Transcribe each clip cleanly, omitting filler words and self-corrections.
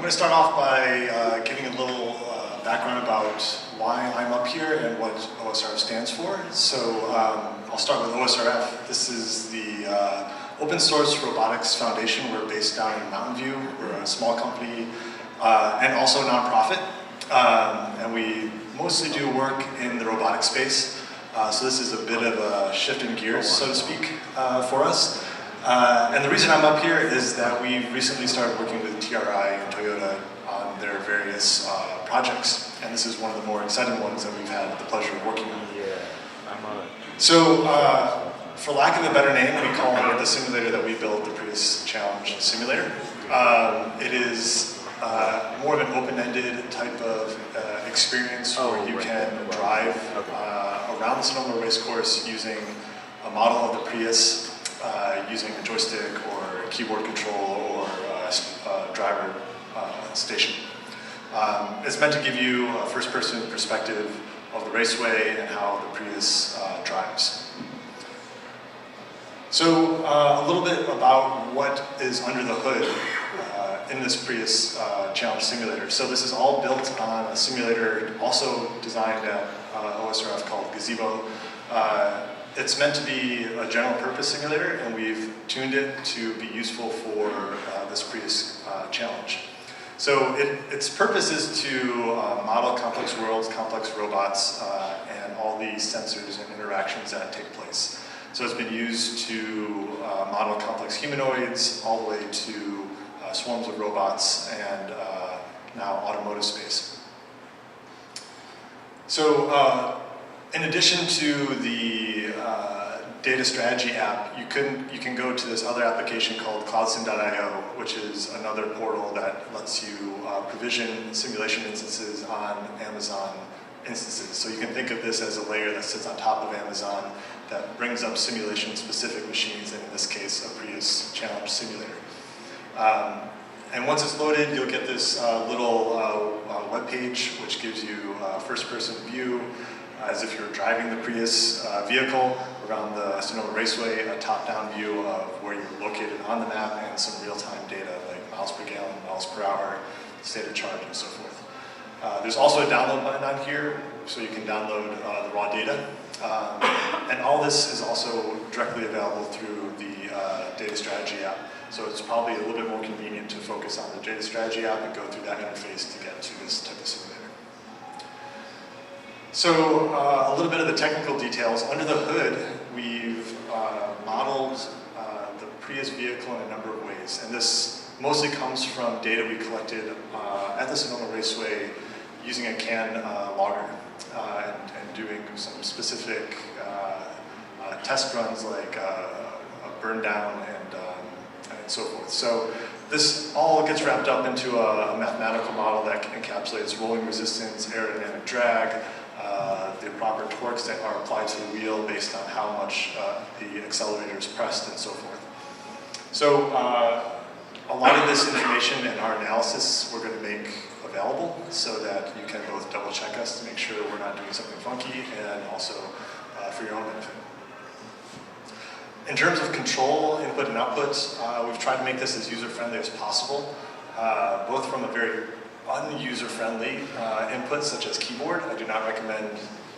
going to start off by giving a little background about why I'm up here and what OSRF stands for. So I'll start with OSRF. This is the Open Source Robotics Foundation. We're based down in Mountain View. We're a small company and also a nonprofit. And we mostly do work in the robotics space. So this is a bit of a shift in gears, so to speak, for us. And the reason I'm up here is that we recently started working with TRI and Toyota on their various projects. And this is one of the more exciting ones that we've had the pleasure of working on. Yeah, I'm on it. So, for lack of a better name, we call it the simulator that we built, the Prius Challenge Simulator. It is more of an open-ended type of experience where you can drive around the Sonoma race course using a model of the Prius, using a joystick or a keyboard control or a driver station. It's meant to give you a first-person perspective of the raceway and how the Prius drives. So a little bit about what is under the hood in this Prius Challenge Simulator. So this is all built on a simulator also designed at OSRF called Gazebo. It's meant to be a general purpose simulator, and we've tuned it to be useful for this Prius challenge. So its purpose is to model complex worlds, complex robots, and all the sensors and interactions that take place. So it's been used to model complex humanoids all the way to swarms of robots and now automotive space. So in addition to the data strategy app, you can go to this other application called Causton.io, which is another portal that lets you provision simulation instances on Amazon instances. So you can think of this as a layer that sits on top of Amazon that brings up simulation-specific machines, and in this case, a Prius Challenge Simulator. And once it's loaded, you'll get this little web page, which gives you a first-person view, as if you're driving the Prius vehicle around the Sonoma Raceway, a top-down view of where you're located on the map, and some real-time data like miles per gallon, miles per hour, state of charge, and so forth. There's also a download button on here, so you can download the raw data. And all this is also directly available through the data strategy app. So it's probably a little bit more convenient to focus on the data strategy app and go through that interface to get to this type of simulator. So a little bit of the technical details. Under the hood, we've modeled the Prius vehicle in a number of ways. And this mostly comes from data we collected at the Sonoma Raceway using a CAN logger and doing some specific test runs like a burn down and so forth. So this all gets wrapped up into a mathematical model that encapsulates rolling resistance, aerodynamic drag, the proper torques that are applied to the wheel based on how much the accelerator is pressed and so forth. So a lot of this information and our analysis we're going to make available so that you can both double check us to make sure we're not doing something funky and also for your own benefit. In terms of control, input and output, we've tried to make this as user-friendly as possible, both from a very unuser-friendly input such as keyboard. I do not recommend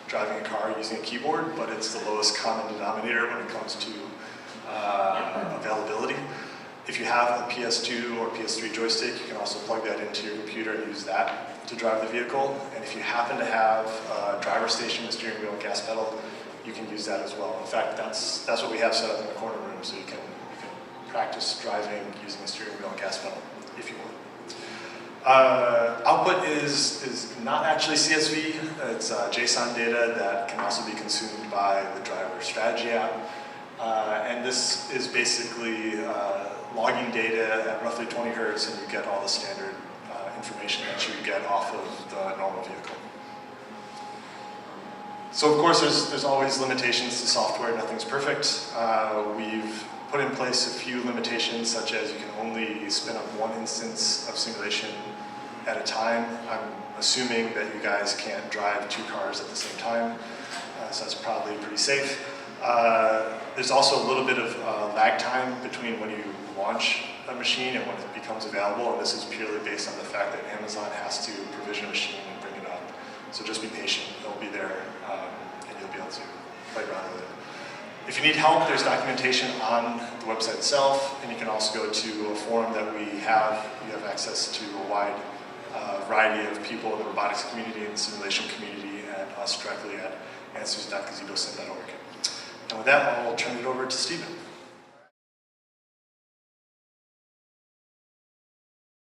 driving a car using a keyboard, but it's the lowest common denominator when it comes to availability. If you have a PS2 or PS3 joystick, you can also plug that into your computer and use that to drive the vehicle. And if you happen to have a driver station, a steering wheel, and gas pedal, you can use that as well. In fact, that's what we have set up in the corner room, so you can practice driving using a steering wheel and gas pedal if you want. Output is not actually CSV. It's JSON data that can also be consumed by the driver strategy app. And this is basically logging data at roughly 20 hertz, and you get all the standard information that you would get off of the normal vehicle. So of course there's always limitations to software, nothing's perfect. We've put in place a few limitations such as you can only spin up one instance of simulation at a time. I'm assuming that you guys can't drive two cars at the same time, so that's probably pretty safe. There's also a little bit of lag time between when you launch a machine and when it becomes available, and this is purely based on the fact that Amazon has to provision a machine and bring it up. So just be patient, it'll be there, and you'll be able to play around with it. If you need help, there's documentation on the website itself, and you can also go to a forum that we have. You have access to a wide variety of people in the robotics community and the simulation community, and us directly at answers.gazebosim.org. And with that, I'll turn it over to Stephen.